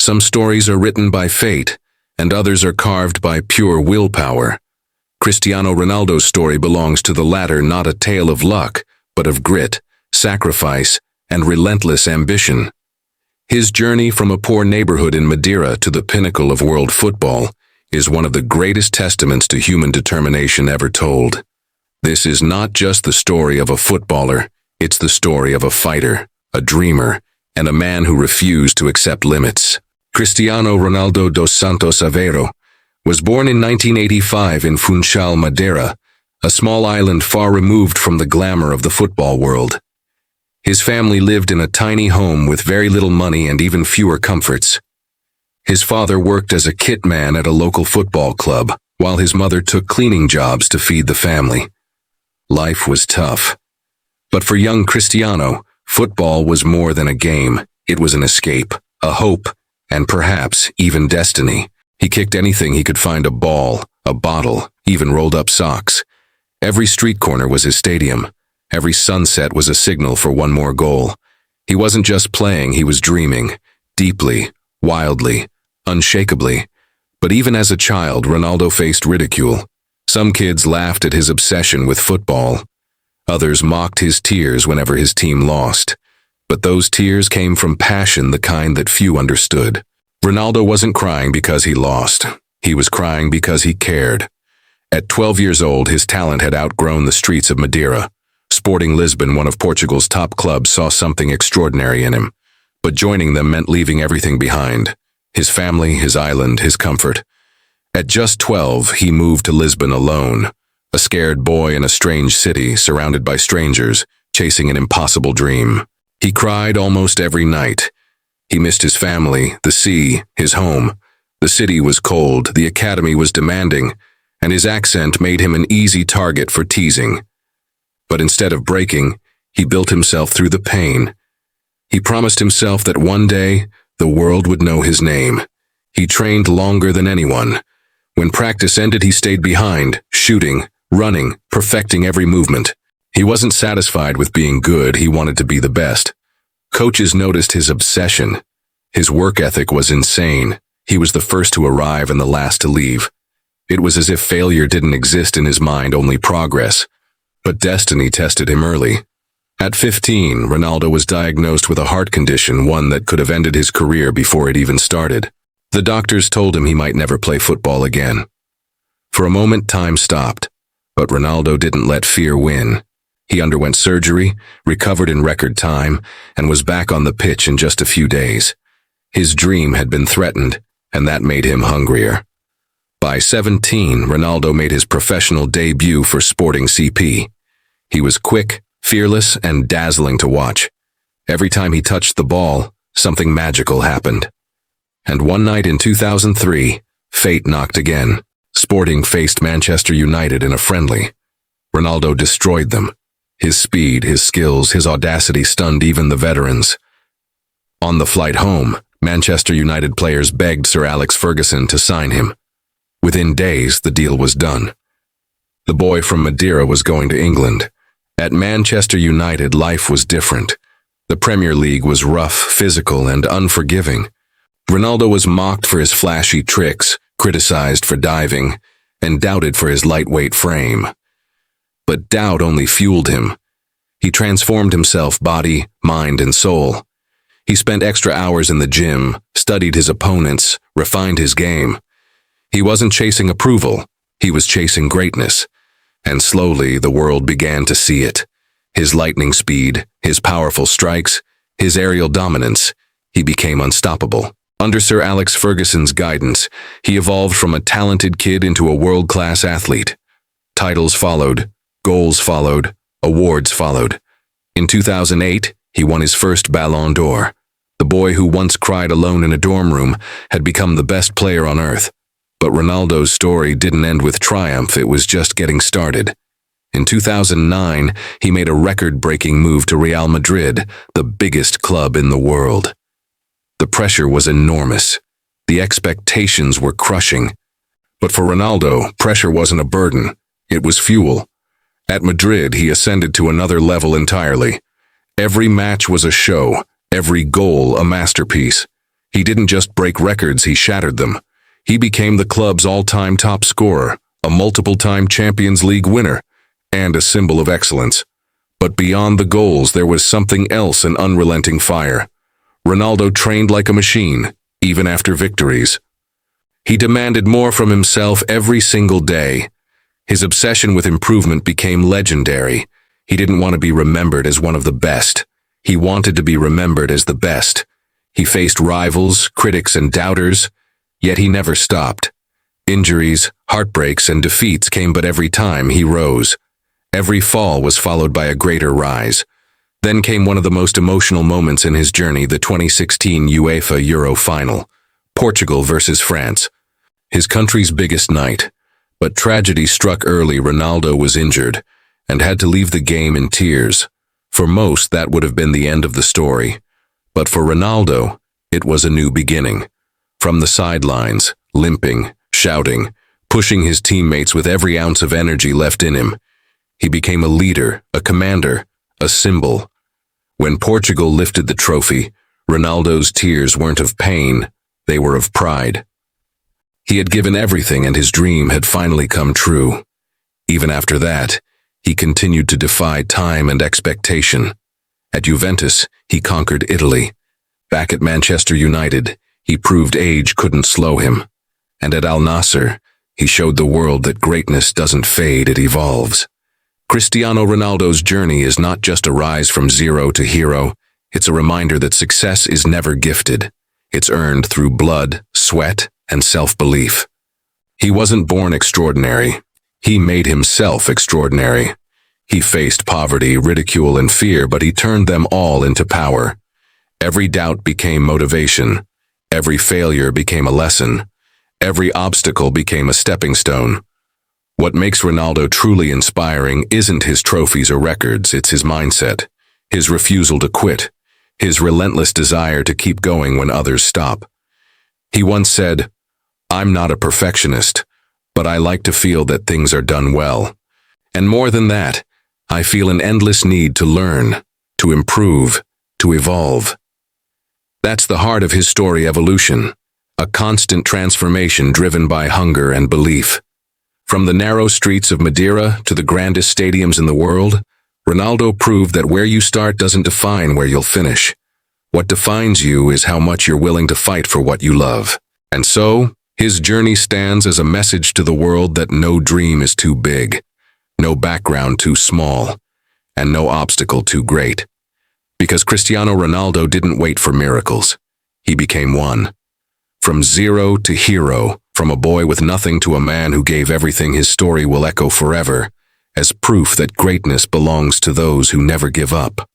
Some stories are written by fate, and others are carved by pure willpower. Cristiano Ronaldo's story belongs to the latter, not a tale of luck, but of grit, sacrifice, and relentless ambition. His journey from a poor neighborhood in Madeira to the pinnacle of world football is one of the greatest testaments to human determination ever told. This is not just the story of a footballer, it's the story of a fighter, a dreamer, and a man who refused to accept limits. Cristiano Ronaldo dos Santos Aveiro was born in 1985 in Funchal, Madeira, a small island far removed from the glamour of the football world. His family lived in a tiny home with very little money and even fewer comforts. His father worked as a kit man at a local football club, while his mother took cleaning jobs to feed the family. Life was tough. But for young Cristiano, football was more than a game. It was an escape, a hope, and perhaps even destiny. He kicked anything he could find: a ball, a bottle, even rolled up socks. Every street corner was his stadium. Every sunset was a signal for one more goal. He wasn't just playing, he was dreaming, deeply, wildly, unshakably. But even as a child, Ronaldo faced ridicule. Some kids laughed at his obsession with football. Others mocked his tears whenever his team lost. But those tears came from passion, the kind that few understood. Ronaldo wasn't crying because he lost. He was crying because he cared. At 12 years old, his talent had outgrown the streets of Madeira. Sporting Lisbon, one of Portugal's top clubs, saw something extraordinary in him. But joining them meant leaving everything behind: his family, his island, his comfort. At just 12, he moved to Lisbon alone, a scared boy in a strange city, surrounded by strangers, chasing an impossible dream. He cried almost every night. He missed his family, the sea, his home. The city was cold, the academy was demanding, and his accent made him an easy target for teasing. But instead of breaking, he built himself through the pain. He promised himself that one day the world would know his name. He trained longer than anyone. When practice ended, he stayed behind, shooting, running, perfecting every movement. He wasn't satisfied with being good, he wanted to be the best. Coaches noticed his obsession. His work ethic was insane. He was the first to arrive and the last to leave. It was as if failure didn't exist in his mind, only progress. But destiny tested him early. At 15, Ronaldo was diagnosed with a heart condition, one that could have ended his career before it even started. The doctors told him he might never play football again. For a moment, time stopped, but Ronaldo didn't let fear win. He underwent surgery, recovered in record time, and was back on the pitch in just a few days. His dream had been threatened, and that made him hungrier. By 17, Ronaldo made his professional debut for Sporting CP. He was quick, fearless, and dazzling to watch. Every time he touched the ball, something magical happened. And one night in 2003, fate knocked again. Sporting faced Manchester United in a friendly. Ronaldo destroyed them. His speed, his skills, his audacity stunned even the veterans. On the flight home, Manchester United players begged Sir Alex Ferguson to sign him. Within days, the deal was done. The boy from Madeira was going to England. At Manchester United, life was different. The Premier League was rough, physical, and unforgiving. Ronaldo was mocked for his flashy tricks, criticized for diving, and doubted for his lightweight frame. But doubt only fueled him. He transformed himself, body, mind, and soul. He spent extra hours in the gym, studied his opponents, refined his game. He wasn't chasing approval, he was chasing greatness. And slowly the world began to see it. His lightning speed, his powerful strikes, his aerial dominance. He became unstoppable. Under Sir Alex Ferguson's guidance, he evolved from a talented kid into a world-class athlete. Titles followed, goals followed, awards followed. In 2008, he won his first Ballon d'Or. The boy who once cried alone in a dorm room had become the best player on earth. But Ronaldo's story didn't end with triumph, it was just getting started. In 2009, he made a record-breaking move to Real Madrid, the biggest club in the world. The pressure was enormous. The expectations were crushing. But for Ronaldo, pressure wasn't a burden, it was fuel. At Madrid, he ascended to another level entirely. Every match was a show, every goal a masterpiece. He didn't just break records, he shattered them. He became the club's all-time top scorer, a multiple-time Champions League winner, and a symbol of excellence. But beyond the goals, there was something else, an unrelenting fire. Ronaldo trained like a machine, even after victories. He demanded more from himself every single day. His obsession with improvement became legendary. He didn't want to be remembered as one of the best. He wanted to be remembered as the best. He faced rivals, critics, and doubters, yet he never stopped. Injuries, heartbreaks, and defeats came, but every time he rose. Every fall was followed by a greater rise. Then came one of the most emotional moments in his journey, the 2016 UEFA Euro final, Portugal versus France. His country's biggest night. But tragedy struck early. Ronaldo was injured and had to leave the game in tears. For most, that would have been the end of the story. But for Ronaldo, it was a new beginning. From the sidelines, limping, shouting, pushing his teammates with every ounce of energy left in him, he became a leader, a commander, a symbol. When Portugal lifted the trophy, Ronaldo's tears weren't of pain, they were of pride. He had given everything and his dream had finally come true. Even after that, he continued to defy time and expectation. At Juventus, he conquered Italy. Back at Manchester United, he proved age couldn't slow him. And at Al Nassr, he showed the world that greatness doesn't fade, it evolves. Cristiano Ronaldo's journey is not just a rise from zero to hero, it's a reminder that success is never gifted. It's earned through blood, sweat, and self-belief. He wasn't born extraordinary. He made himself extraordinary. He faced poverty, ridicule, and fear, but he turned them all into power. Every doubt became motivation. Every failure became a lesson. Every obstacle became a stepping stone. What makes Ronaldo truly inspiring isn't his trophies or records, it's his mindset, his refusal to quit, his relentless desire to keep going when others stop. He once said, "I'm not a perfectionist, but I like to feel that things are done well. And more than that, I feel an endless need to learn, to improve, to evolve." That's the heart of his story, evolution, a constant transformation driven by hunger and belief. From the narrow streets of Madeira to the grandest stadiums in the world, Ronaldo proved that where you start doesn't define where you'll finish. What defines you is how much you're willing to fight for what you love. And so, his journey stands as a message to the world that no dream is too big, no background too small, and no obstacle too great. Because Cristiano Ronaldo didn't wait for miracles. He became one. From zero to hero, from a boy with nothing to a man who gave everything, his story will echo forever as proof that greatness belongs to those who never give up.